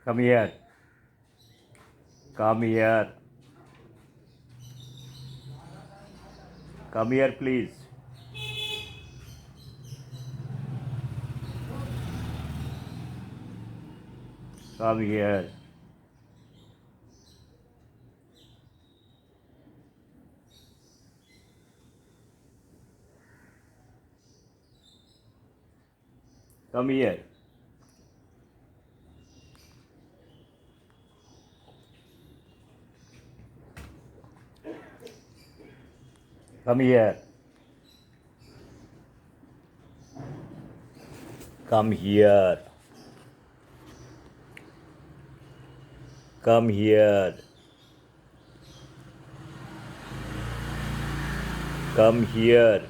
Come here. Come here. Come here, please. Come here. Come here. Come here. Come here. Come here. Come here.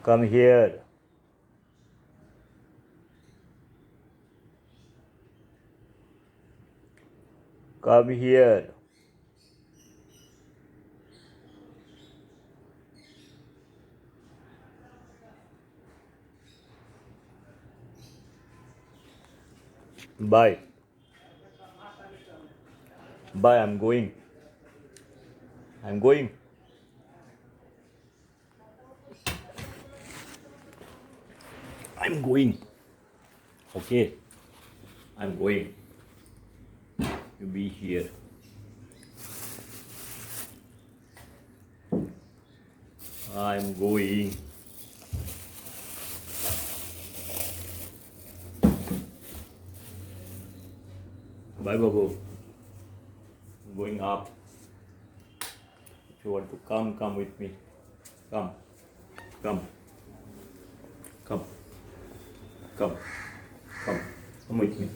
Come here. Come here. Bye. Bye. I'm going. I'm going. I'm going. Okay. I'm going. You be here. I'm going. Bye, Babu. I'm going up. If you want to come with me. Come. Come. Come. Come. Come. Come with me.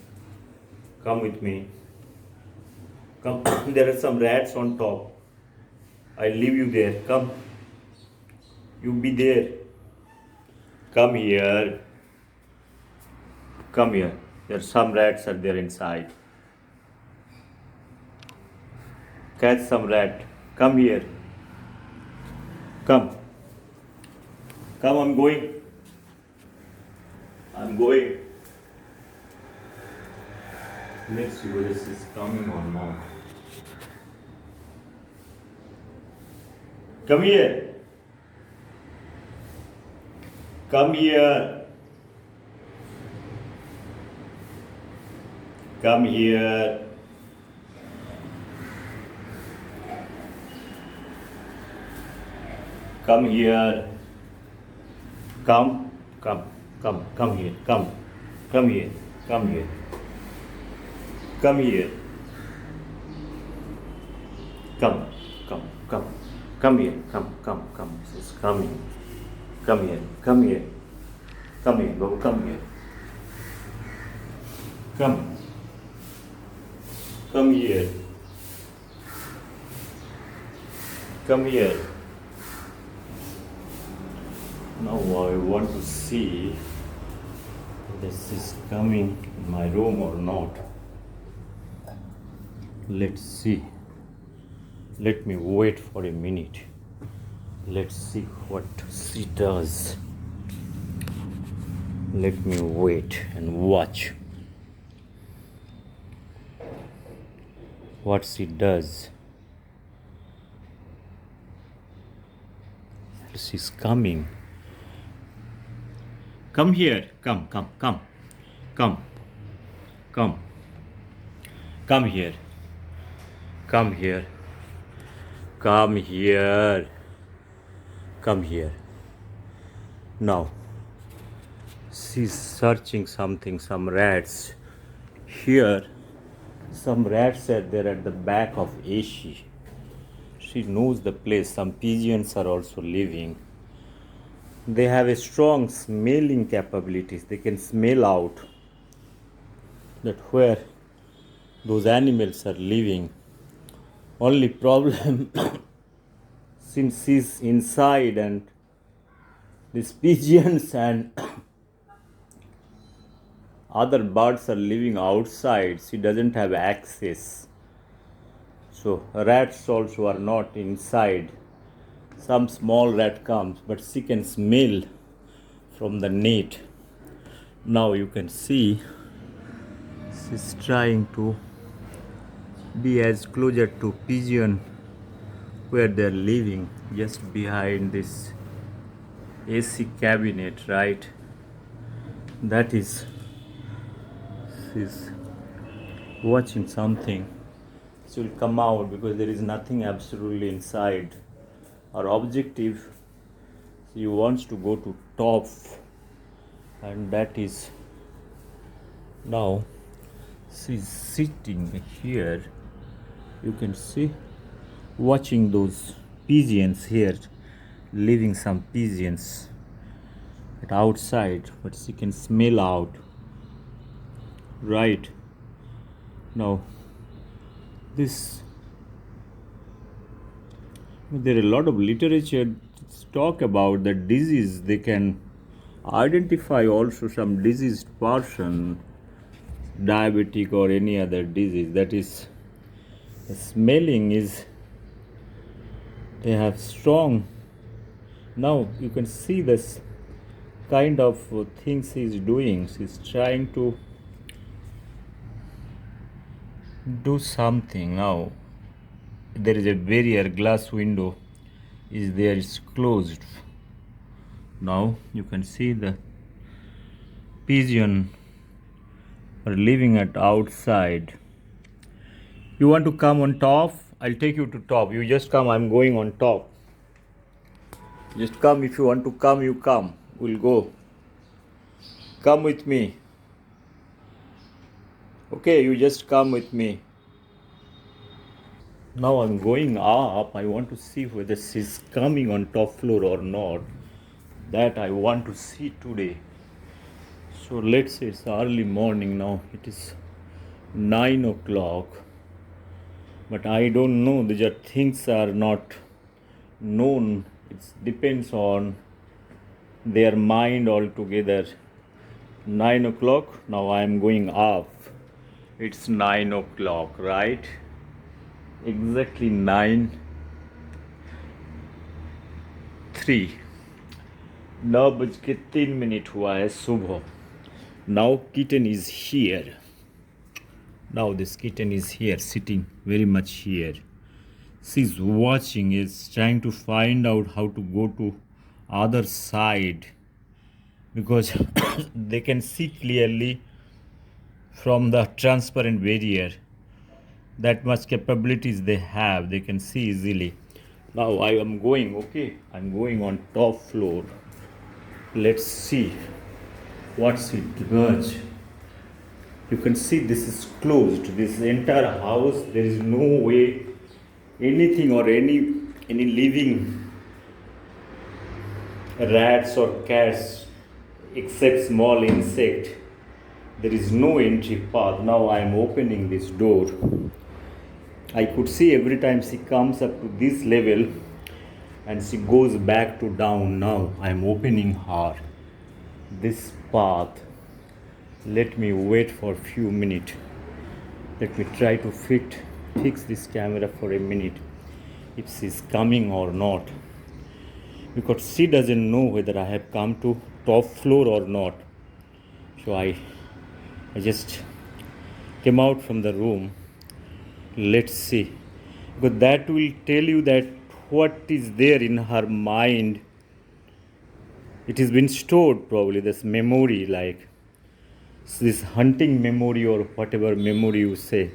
Come with me. Come. There are some rats on top. I'll leave you there. Come. You be there. Come here. Come here. There are some rats are there inside. Catch some rat. Come here. Come. Come, I'm going. I'm going. Let's see whether this is coming or not. Come here. Come here. Come here. Come here. Come here. Come here. Come here. Come here. Come here. Come. It's coming. Come here. Come here. Go. Come here. Come. Come here. Come here. Now I want to see if this is coming in my room or not. Let's see. Let me wait for a minute. Let's see what she does. Let me wait and watch what she does. She's coming. Come here. Come. Come here. Come here. Come here. Come here. Now, she's searching something, some rats. Here, some rats are there at the back of AC. She knows the place. Some pigeons are also living. They have a strong smelling capabilities. They can smell out that where those animals are living. Only problem since she's inside and these pigeons and other birds are living outside, she doesn't have access. So rats also are not inside. Some small rat comes, but she can smell from the net. Now you can see she's trying to be as closer to pigeon where they're living, just behind this AC cabinet, right? That is, she's watching something. She will come out because there is nothing absolutely inside. Our objective, she wants to go to top, and that is now she's sitting here. You can see watching those pigeons here, leaving some pigeons outside, but she can smell out. Right now, this there are a lot of literature talk about the disease. They can identify also some diseased person, diabetic or any other disease. That is, smelling is, they have strong. Now you can see this kind of things he's doing. He's trying to do something. Now there is a barrier, glass window is there, it's closed. Now you can see the pigeon are living at outside. You want to come on top? I'll take you to top. You just come, I'm going on top. Just come, if you want to come, you come. We'll go. Come with me. Okay, you just come with me. Now I'm going up. I want to see whether she's coming on top floor or not. That I want to see today. So let's say it's early morning now. It is 9 o'clock. But I don't know. These are things are not known. It depends on their mind altogether. 9 o'clock. Now I am going up. It's 9 o'clock, right? Exactly 9:03. 9:03 हुआ है सुबह. Now kitten is here. Now this kitten is here, sitting very much here. She's watching, is trying to find out how to go to other side, because they can see clearly from the transparent barrier. That much capabilities they have, they can see easily. Now I am going, okay, I'm going on top floor. Let's see what's it does. You can see this is closed, this entire house. There is no way anything or any living rats or cats, except small insect, there is no entry path. Now I am opening this door. I could see every time she comes up to this level and she goes back to down. Now I am opening her this path. Let me wait for a few minutes. Let me try to fix this camera for a minute, if she's coming or not, because she doesn't know whether I have come to top floor or not. So I just came out from the room. Let's see, because that will tell you that what is there in her mind. It has been stored, probably this memory, like this hunting memory or whatever memory you say,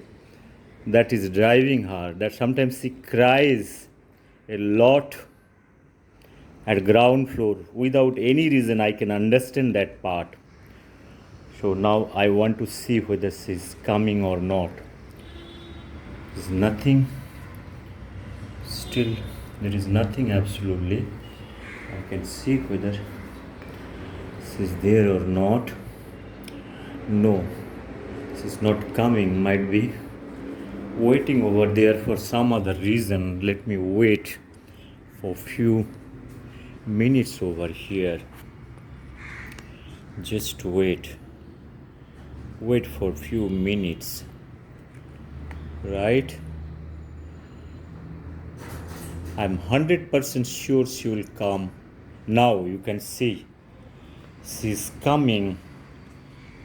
that is driving her. That sometimes she cries a lot at ground floor without any reason. I can understand that part. So now I want to see whether she's coming or not. There's nothing. Still, there is nothing absolutely. I can see whether she's there or not. No, she's not coming. Might be waiting over there for some other reason. Let me wait for few minutes over here. Just wait for few minutes, right? I'm 100% sure she will come. Now you can see she's coming.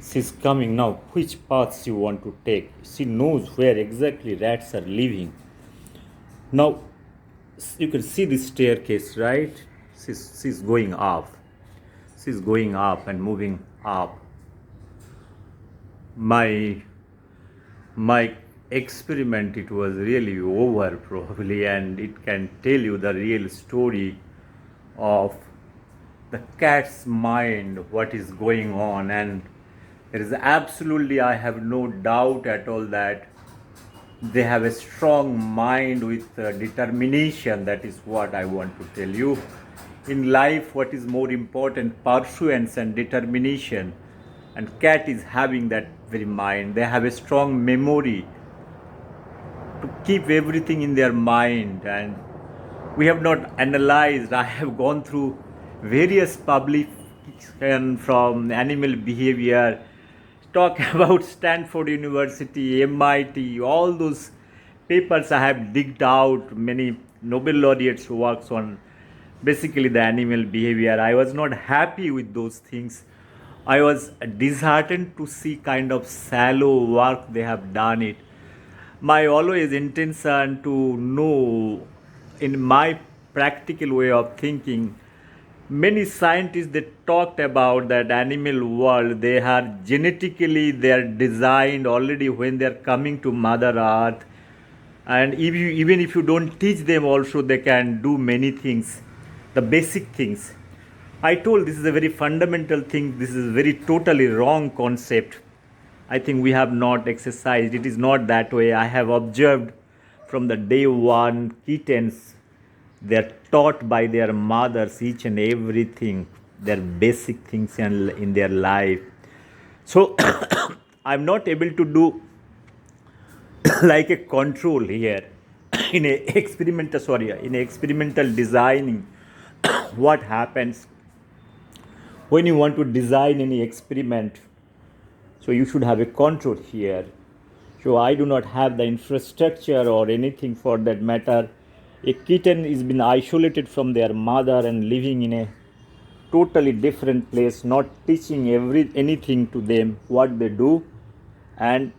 She's coming now. Which path she want to take? She knows where exactly rats are living. Now you can see the staircase, right? She's going up. She's going up and moving up. My experiment, it was really over probably, and it can tell you the real story of the cat's mind, what is going on. And there is absolutely, I have no doubt at all that they have a strong mind with determination. That is what I want to tell you. In life, what is more important? Pursuance and determination. And cat is having that very mind. They have a strong memory to keep everything in their mind. And we have not analyzed. I have gone through various publication from animal behavior, talk about Stanford University, MIT, all those papers I have digged out, many Nobel laureates who works on basically the animal behavior. I was not happy with those things. I was disheartened to see kind of shallow work they have done it. My always intention to know, in my practical way of thinking, many scientists, they talked about that animal world, they are genetically, they are designed already when they are coming to Mother Earth. And even if you don't teach them also, they can do many things, the basic things. I told this is a very fundamental thing. This is a very totally wrong concept. I think we have not exercised. It is not that way. I have observed from the day one, kittens, they are taught by their mothers each and everything, their basic things in their life. So I'm not able to do like a control here in a experimental designing. What happens when you want to design any experiment? So you should have a control here. So I do not have the infrastructure or anything for that matter. A kitten is been isolated from their mother and living in a totally different place, not teaching anything to them, what they do, and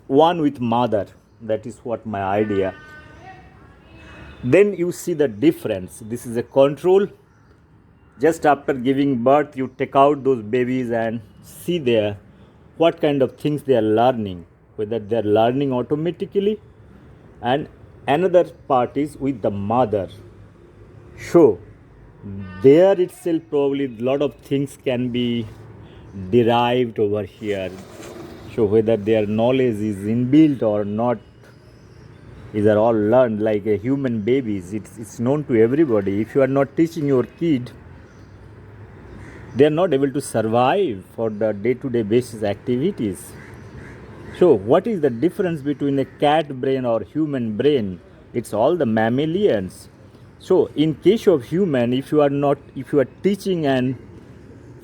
one with mother. That is what my idea. Then you see the difference. This is a control. Just after giving birth, you take out those babies and see there what kind of things they are learning, whether they are learning automatically. And another part is with the mother. So there itself probably a lot of things can be derived over here. So whether their knowledge is inbuilt or not, these are all learned like a human babies. It's known to everybody. If you are not teaching your kid, they are not able to survive for the day-to-day basis activities. So what is the difference between a cat brain or human brain? It's all the mammalians. So in case of human, if you are teaching and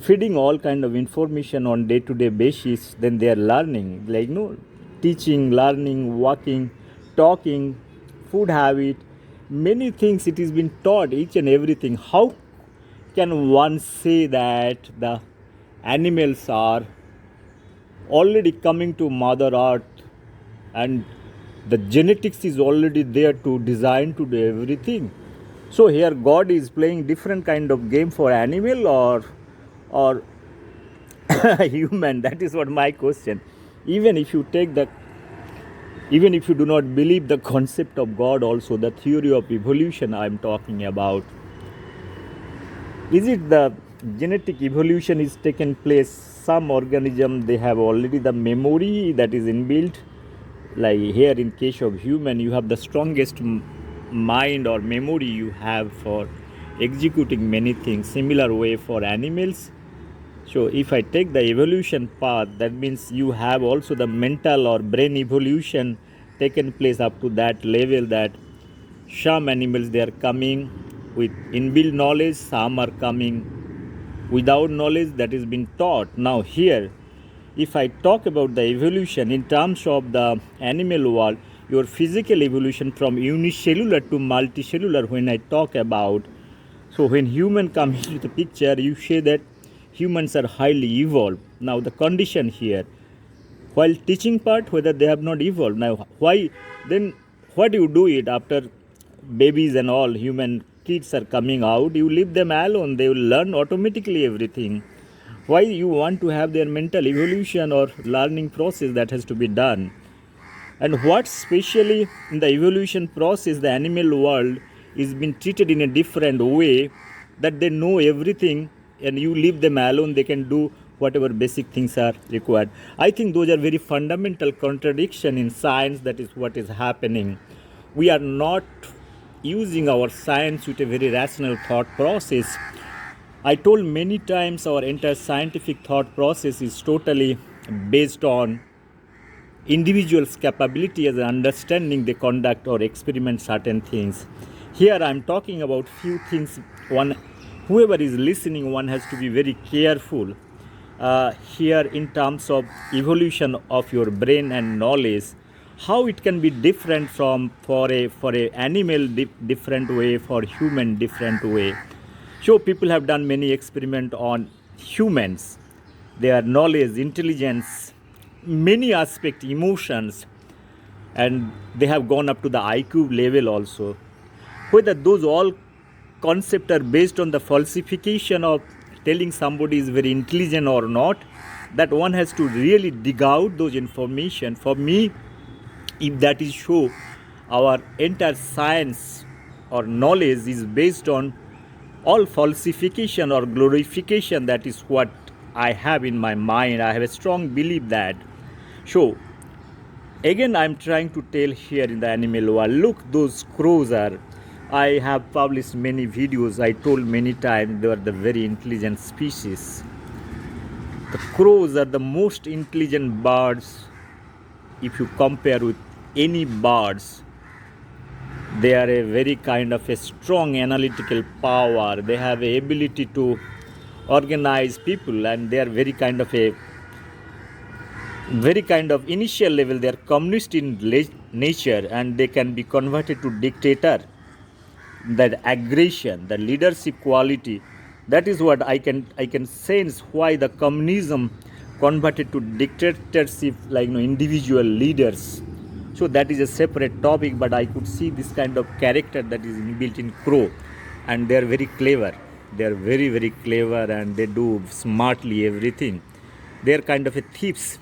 feeding all kind of information on day-to-day basis, then they are learning, like teaching, learning, walking, talking, food habit, many things it is been taught, each and everything. How can one say that the animals are already coming to Mother Earth and the genetics is already there to design to do everything? So here God is playing different kind of game for animal or human. That is what my question. Even if you do not believe the concept of God, also the theory of evolution I am talking about, is it the genetic evolution is taken place? Some organism, they have already the memory that is inbuilt. Like here in case of human, you have the strongest mind or memory you have for executing many things. Similar way for animals. So if I take the evolution path, that means you have also the mental or brain evolution taken place up to that level, that some animals, they are coming with inbuilt knowledge, some are coming without knowledge that is being taught. Now here, if I talk about the evolution in terms of the animal world, your physical evolution from unicellular to multicellular when I talk about. So when human come into the picture, you say that humans are highly evolved. Now the condition here, while teaching part, whether they have not evolved. Now why then, what do you do it after babies and all human kids are coming out? You leave them alone, they will learn automatically everything. Why you want to have their mental evolution or learning process that has to be done? And what specially in the evolution process, the animal world is being treated in a different way, that they know everything and you leave them alone, they can do whatever basic things are required. I think those are very fundamental contradiction in science. That is what is happening. We are not using our science with a very rational thought process. I told many times our entire scientific thought process is totally based on individuals' capability as understanding they conduct or experiment certain things. Here I am talking about few things. One, whoever is listening, one has to be very careful here in terms of evolution of your brain and knowledge, how it can be different from for a animal different way, for human different way. So people have done many experiment on humans, their knowledge, intelligence, many aspect, emotions, and they have gone up to the IQ level also. Whether those all concepts are based on the falsification of telling somebody is very intelligent or not, that one has to really dig out those information. For me, if that is so, our entire science or knowledge is based on all falsification or glorification. That is what I have in my mind. I have a strong belief that. So again, I am trying to tell here in the animal world, look, those crows are, I have published many videos, I told many times they are the very intelligent species. The crows are the most intelligent birds if you compare with any birds. They are a very kind of a strong analytical power. They have a ability to organize people, and they are very kind of initial level. They are communist in nature, and they can be converted to dictator. That aggression, the leadership quality, that is what I can sense why the communism converted to dictatorship, like individual leaders. So that is a separate topic, but I could see this kind of character that is inbuilt in crow, and they are very clever. They are very, very clever, and they do smartly everything. They are kind of a thieves.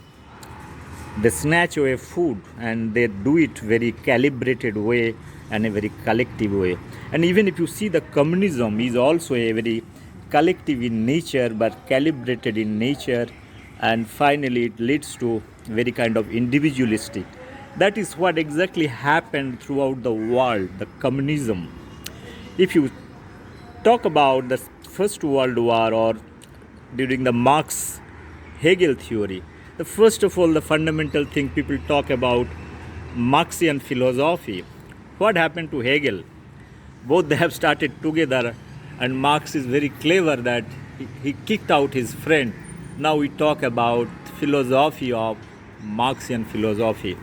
They snatch away food, and they do it very calibrated way and a very collective way. And even if you see, the communism is also a very collective in nature but calibrated in nature, and finally it leads to very kind of individualistic. That is what exactly happened throughout the world, the communism. If you talk about the First World War or during the Marx Hegel theory, the first of all, the fundamental thing people talk about Marxian philosophy. What happened to Hegel? Both they have started together, and Marx is very clever that he kicked out his friend. Now we talk about philosophy of Marxian philosophy.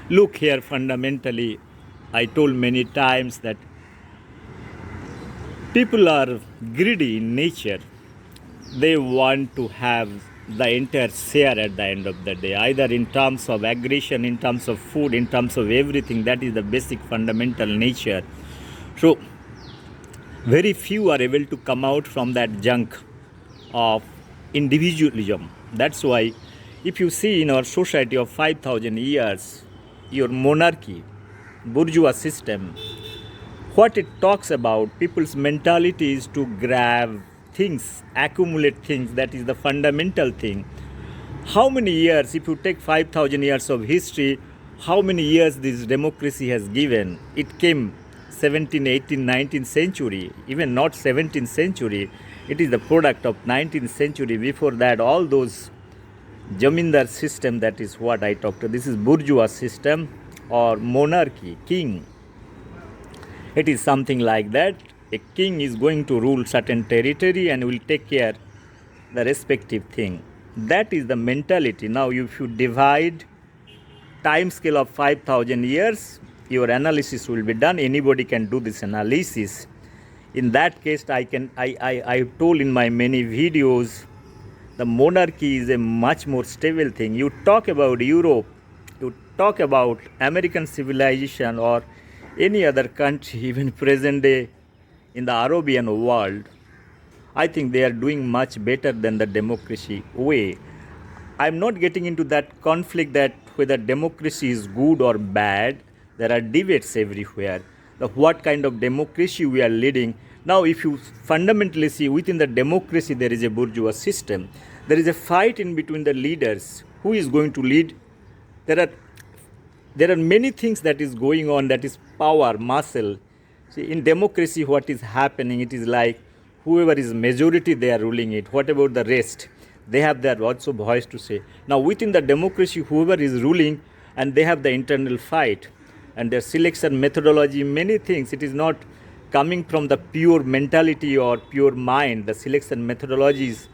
Look here, fundamentally, I told many times that people are greedy in nature. They want to have the entire share at the end of the day, either in terms of aggression, in terms of food, in terms of everything. That is the basic fundamental nature. So very few are able to come out from that junk of individualism. That's why if you see in our society of 5,000 years, your monarchy, bourgeois system, what it talks about, people's mentality is to grab things, accumulate things. That is the fundamental thing. How many years, if you take 5,000 years of history, how many years this democracy has given? It came 17th, 18th, 19th century, even not 17th century. It is the product of 19th century. Before that, all those Jamindar system, that is what I talked to. This is bourgeois system or monarchy, king. It is something like that. A king is going to rule certain territory and will take care the respective thing. That is the mentality. Now if you divide time scale of 5,000 years, your analysis will be done. Anybody can do this analysis. In that case, I told in my many videos, the monarchy is a much more stable thing. You talk about Europe, you talk about American civilization or any other country, even present day in the Arabian world, I think they are doing much better than the democracy way. I'm not getting into that conflict that whether democracy is good or bad. There are debates everywhere. What kind of democracy we are leading. Now, if you fundamentally see within the democracy, there is a bourgeois system. There is a fight in between the leaders. Who is going to lead? There are many things that is going on, that is power, muscle. See, in democracy, what is happening, it is like whoever is majority, they are ruling it. What about the rest? They have their also voice to say. Now, within the democracy, whoever is ruling, and they have the internal fight and their selection methodology, many things. It is not coming from the pure mentality or pure mind. The selection methodologies,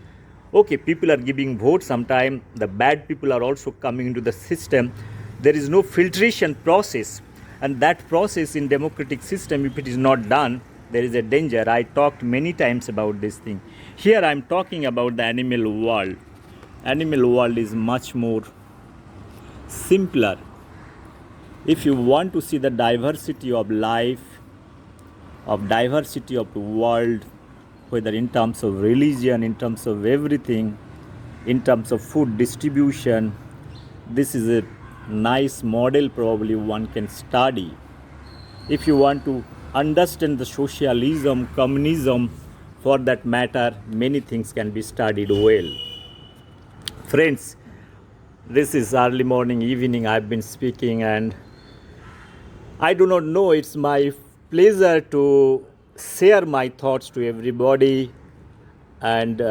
okay, people are giving votes. Sometimes the bad people are also coming into the system. There is no filtration process, and that process in democratic system, if it is not done, there is a danger. I talked many times about this thing. Here I am talking about the animal world. Animal world is much more simpler. If you want to see the diversity of life, of diversity of the world, whether in terms of religion, in terms of everything, in terms of food distribution, this is a nice model probably one can study. If you want to understand the socialism, communism, for that matter, many things can be studied well. Friends, this is early morning, evening I've been speaking, and I do not know, it's my pleasure to share my thoughts to everybody, and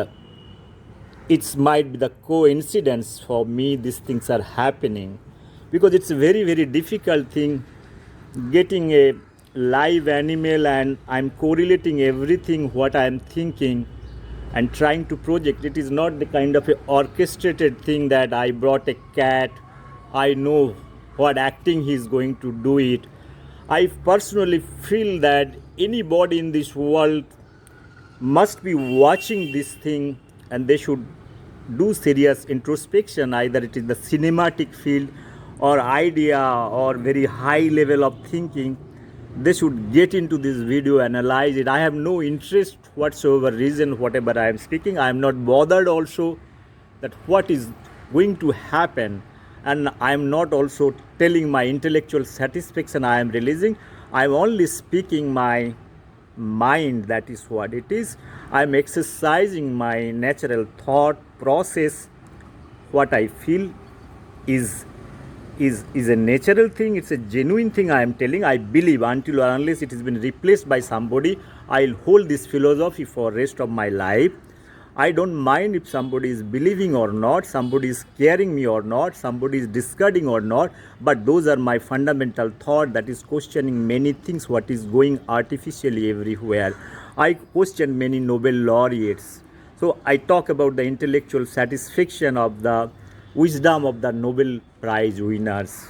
it might be the coincidence for me these things are happening, because it's a very, very difficult thing getting a live animal and I'm correlating everything what I'm thinking and trying to project. It is not the kind of a orchestrated thing that I brought a cat, I know what acting he's going to do it. I personally feel that anybody in this world must be watching this thing, and they should do serious introspection. Either it is the cinematic field or idea or very high level of thinking, they should get into this video, analyze it. I have no interest whatsoever, reason whatever I am speaking. I am not bothered also that what is going to happen, and I am not also telling my intellectual satisfaction I am releasing. I am only speaking my mind, that is what it is. I am exercising my natural thought process. What I feel is a natural thing, it's a genuine thing I am telling. I believe until or unless it has been replaced by somebody, I'll hold this philosophy for rest of my life. I don't mind if somebody is believing or not, somebody is scaring me or not, somebody is discarding or not, but those are my fundamental thought that is questioning many things what is going artificially everywhere. I question many Nobel laureates. So I talk about the intellectual satisfaction of the wisdom of the Nobel Prize winners.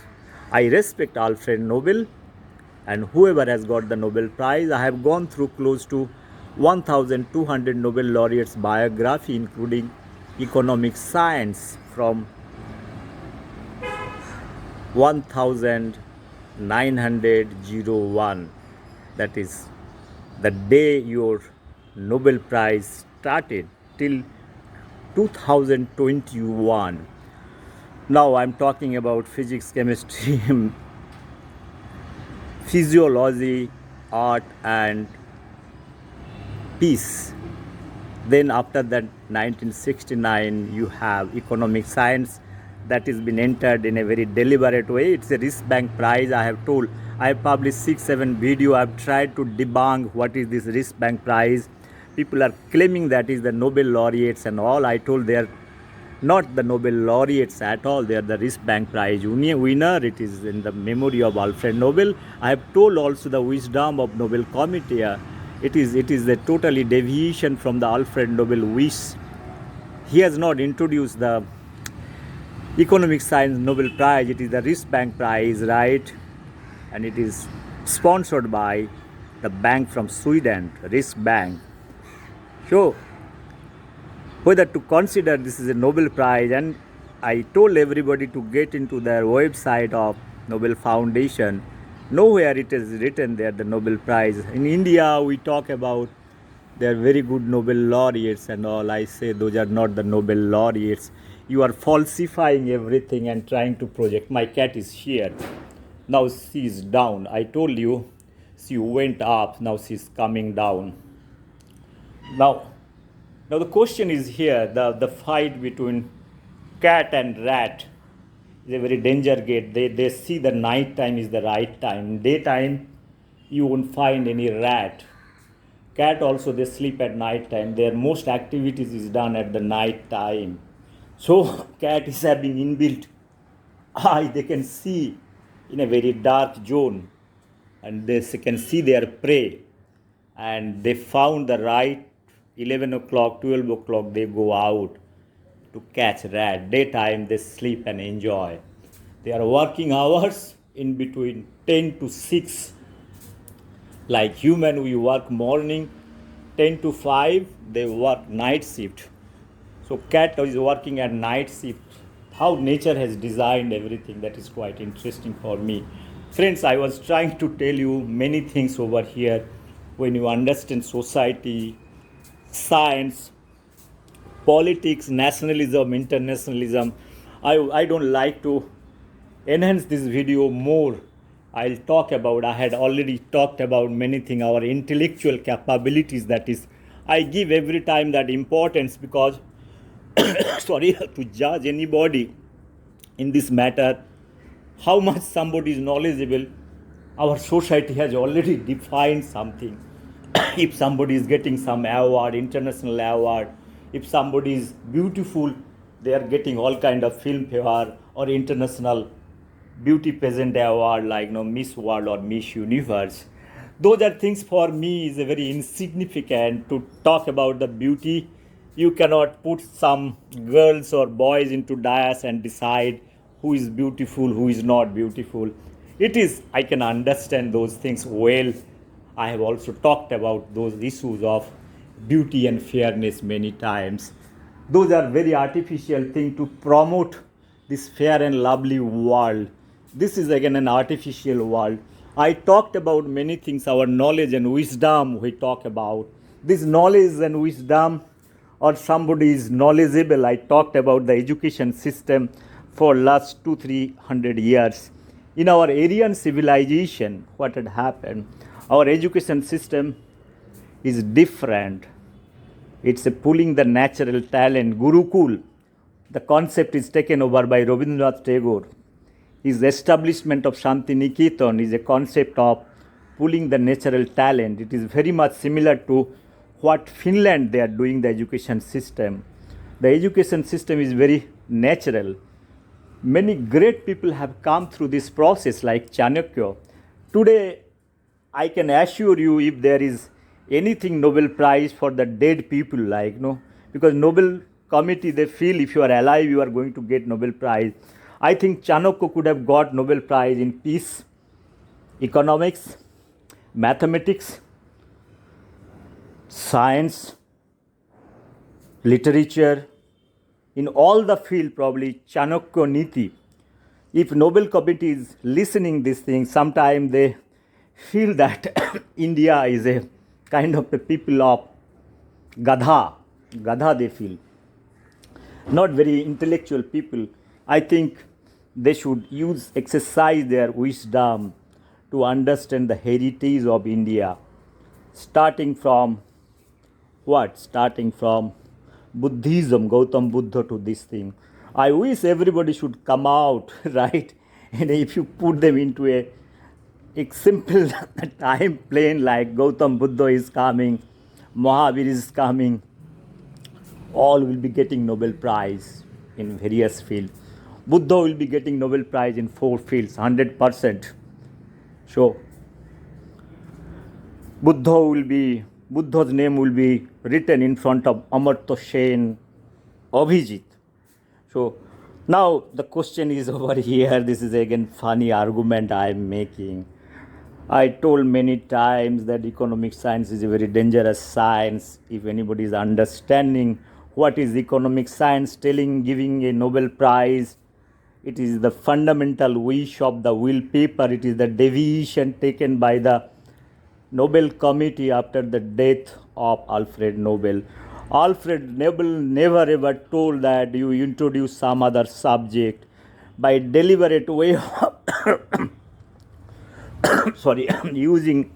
I respect Alfred Nobel and whoever has got the Nobel Prize. I have gone through close to 1,200 Nobel laureates biography, including economic science, from 1901. That is the day your Nobel Prize started till 2021. Now I'm talking about physics, chemistry, physiology, art and peace. Then after that 1969 you have economic science that has been entered in a very deliberate way. It's a Risk Bank Prize. I have told, I have published 6-7 video. I have tried to debunk what is this Risk Bank Prize. People are claiming that is the Nobel laureates and all. I told they are not the Nobel laureates at all. They are the Risk Bank Prize winner. It is in the memory of Alfred Nobel. I have told also the wisdom of Nobel Committee. It is a totally deviation from the Alfred Nobel wish. He has not introduced the economic science Nobel Prize. It is the Bank Prize, right? And it is sponsored by the bank from Sweden, Bank. So, whether to consider this is a Nobel Prize, and I told everybody to get into their website of Nobel Foundation. Nowhere it is written there the Nobel Prize. In India, we talk about they are very good Nobel laureates and all. I say those are not the Nobel laureates. You are falsifying everything and trying to project. My cat is here. Now she is down. I told you she went up. Now she is coming down. Now the question is here, the fight between cat and rat is a very danger gate. They see the night time is the right time. Daytime, you won't find any rat. Cat also, they sleep at night time. Their most activities is done at the night time. So cat is having inbuilt eye. They can see in a very dark zone, and they can see their prey. And they found the right 11 o'clock, 12 o'clock, they go out to catch rat. Daytime, they sleep and enjoy. Their working hours in between 10 to 6. Like human, we work morning 10 to 5, they work night shift. So cat is working at night shift. How nature has designed everything, that is quite interesting for me. Friends, I was trying to tell you many things over here. When you understand society, science, politics, nationalism, internationalism, I don't like to enhance this video more. I had already talked about many things, our intellectual capabilities, that is, I give every time that importance because, sorry, to judge anybody in this matter, how much somebody is knowledgeable, our society has already defined something. If somebody is getting some award, international award, if somebody is beautiful, they are getting all kind of Filmfare or international beauty pageant award like Miss World or Miss Universe. Those are things for me is a very insignificant to talk about the beauty. You cannot put some girls or boys into dais and decide who is beautiful, who is not beautiful. It is, I can understand those things well. I have also talked about those issues of beauty and fairness many times. Those are very artificial things to promote this fair and lovely world. This is again an artificial world. I talked about many things, our knowledge and wisdom we talk about. This knowledge and wisdom, or somebody is knowledgeable. I talked about the education system for last 200-300 years. In our Aryan civilization, what had happened? Our education system is different. It's a pulling the natural talent. Gurukul, the concept is taken over by Rabindranath Tagore. His establishment of Shanti Niketan is a concept of pulling the natural talent. It is very much similar to what Finland they are doing the education system. The education system is very natural. Many great people have come through this process like Chanakya. Today, I can assure you if there is anything Nobel Prize for the dead people because Nobel committee, they feel if you are alive, you are going to get Nobel Prize. I think Chanakya could have got Nobel Prize in peace, economics, mathematics, science, literature, in all the field probably Chanakya Niti. If Nobel committee is listening this thing, sometimes they feel that India is a kind of the people of Gadha they feel. Not very intellectual people. I think they should exercise their wisdom to understand the heritage of India. Starting from what? Starting from Buddhism, Gautam Buddha to this thing. I wish everybody should come out, right? And if you put them into a simple time plane like Gautam Buddha is coming, Mahavir is coming, all will be getting Nobel Prize in various fields. Buddha will be getting Nobel Prize in 4 fields, 100%. So, Buddha's name will be written in front of Amartya Sen, Abhijit. So, Now the question is over here. This is again funny argument I am making. I told many times that economic science is a very dangerous science. If anybody is understanding what is economic science, giving a Nobel Prize, it is the fundamental wish of the will paper. It is the deviation taken by the Nobel Committee after the death of Alfred Nobel. Alfred Nobel never ever told that you introduce some other subject by deliberate way of using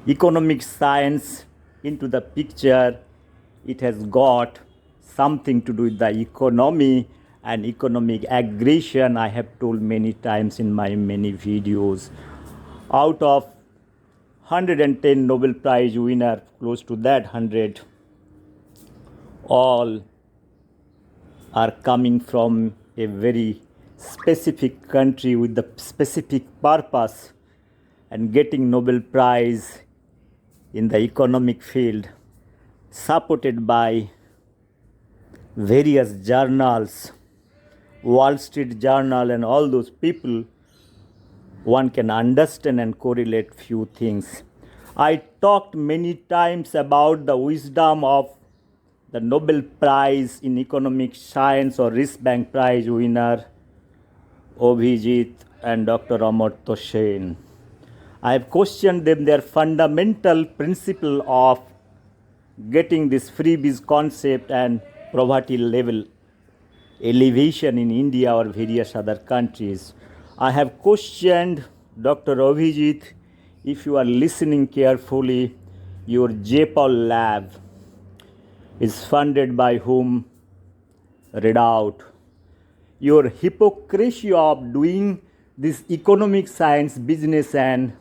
economic science into the picture. It has got something to do with the economy and economic aggression. I have told many times in my many videos. Out of 110 Nobel Prize winner, close to that 100, all are coming from a very specific country with the specific purpose, and getting Nobel Prize in the economic field, supported by various journals, Wall Street Journal and all those people. One can understand and correlate few things. I talked many times about the wisdom of the Nobel Prize in Economic Science or Bank Prize winner Abhijit and Dr. Amartya Sen. I have questioned them their fundamental principle of getting this freebies concept and poverty level elevation in India or various other countries. I have questioned Dr. Abhijit. If you are listening carefully, your JPOL lab is funded by whom? Read out. Your hypocrisy of doing this economic science business and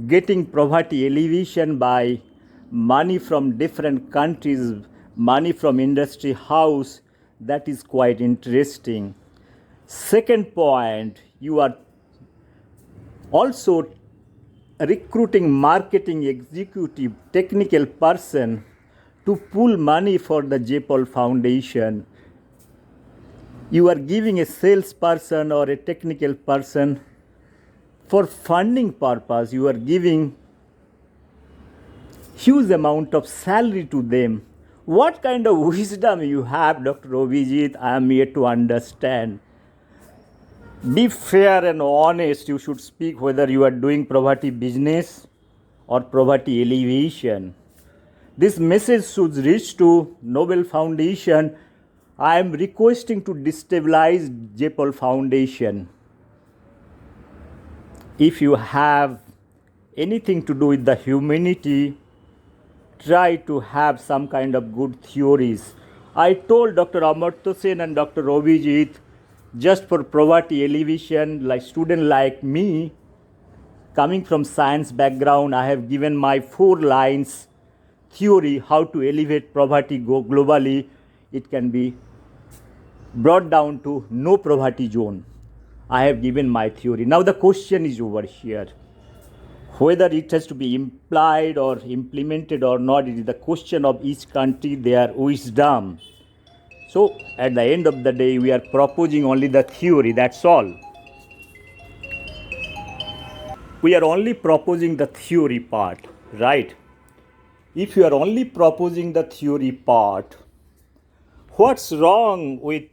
getting poverty elevation by money from different countries, money from industry house, that is quite interesting. Second point, you are also recruiting marketing executive technical person to pull money for the JPOL Foundation. You are giving a salesperson or a technical person for funding purpose. You are giving huge amount of salary to them. What kind of wisdom you have, Dr. Abhijit? I am here to understand. Be fair and honest. You should speak whether you are doing poverty business or poverty elevation. This message should reach to Nobel Foundation. I am requesting to destabilize JPOL Foundation. If you have anything to do with the humanity, try to have some kind of good theories. I told Dr. Amartya Sen and Dr. Abhijit, just for poverty elevation, like student like me, coming from science background, I have given my 4 lines theory how to elevate poverty globally. It can be brought down to no poverty zone. I have given my theory. Now the question is over here. Whether it has to be implied or implemented or not, it is the question of each country, their wisdom. So at the end of the day, we are proposing only the theory, that's all. We are only proposing the theory part, right? If you are only proposing the theory part, what's wrong with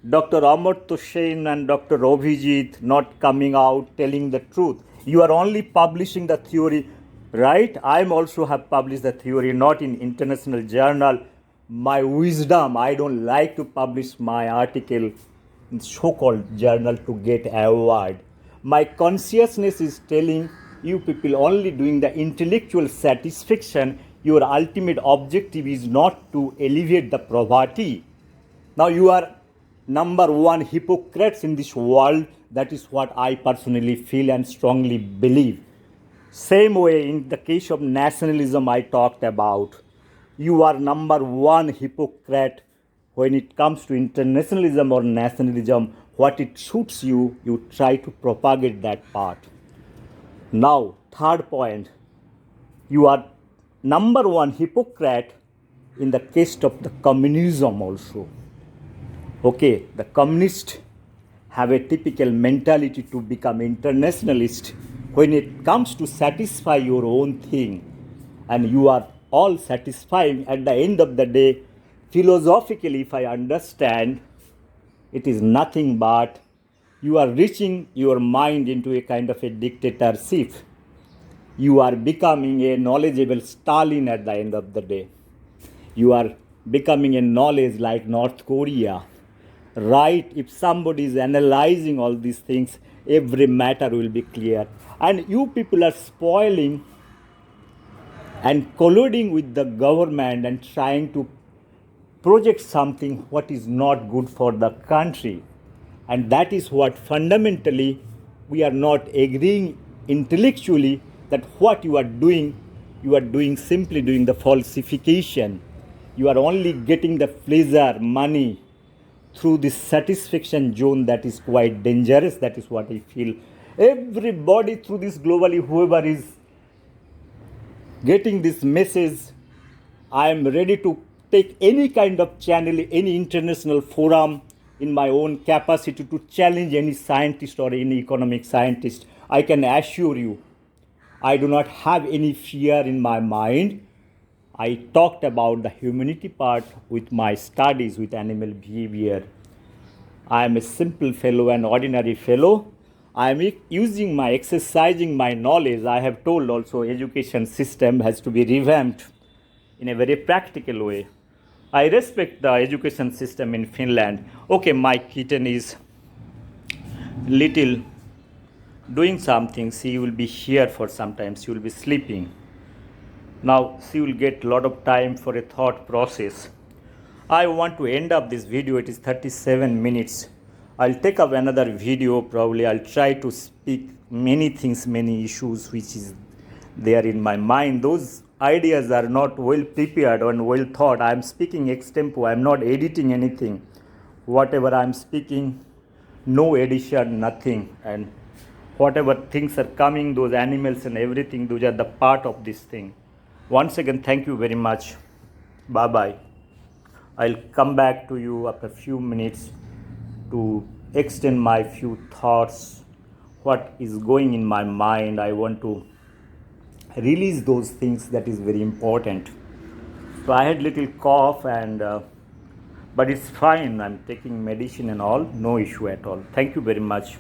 Dr. Amartya Sen and Dr. Abhijit not coming out telling the truth? You are only publishing the theory, right? I also have published the theory, not in international journal. My wisdom, I don't like to publish my article in so-called journal to get award. My consciousness is telling you people only doing the intellectual satisfaction. Your ultimate objective is not to elevate the poverty. Now you are number one hypocrites in this world. That is what I personally feel and strongly believe. Same way in the case of nationalism I talked about. You are number one hypocrite when it comes to internationalism or nationalism. What it suits you, you try to propagate that part. Now, third point, you are number one hypocrite in the case of the communism also. Okay, the communists have a typical mentality to become internationalist when it comes to satisfy your own thing, and you are all satisfying at the end of the day. Philosophically, if I understand, it is nothing but you are reaching your mind into a kind of a dictatorship. You are becoming a knowledgeable Stalin at the end of the day. You are becoming a knowledge like North Korea. Right? If somebody is analyzing all these things, every matter will be clear. And you people are spoiling and colluding with the government and trying to project something what is not good for the country. And that is what fundamentally we are not agreeing intellectually, that what you are doing simply doing the falsification. You are only getting the pleasure, money through this satisfaction zone that is quite dangerous. That is what I feel. Everybody through this globally, whoever is getting this message, I am ready to take any kind of channel, any international forum in my own capacity to challenge any scientist or any economic scientist. I can assure you, I do not have any fear in my mind. I talked about the humanity part with my studies with animal behavior. I am a simple fellow, an ordinary fellow. I am using my exercising my knowledge. I have told also education system has to be revamped in a very practical way. I respect the education system in Finland. Okay, my kitten is little doing something. She will be here for some time. She will be sleeping. Now she will get a lot of time for a thought process. I want to end up this video. It is 37 minutes. I'll take up another video probably. I'll try to speak many things, many issues which is there in my mind. Those ideas are not well prepared and well thought. I'm speaking extempo. I'm not editing anything. Whatever I'm speaking, no edition, nothing. And whatever things are coming, those animals and everything, those are the part of this thing. Once again, thank you very much. Bye-bye. I'll come back to you after a few minutes to extend my few thoughts, what is going in my mind. I want to release those things that is very important. So I had little cough and but it's fine. I'm taking medicine and all, no issue at all. Thank you very much.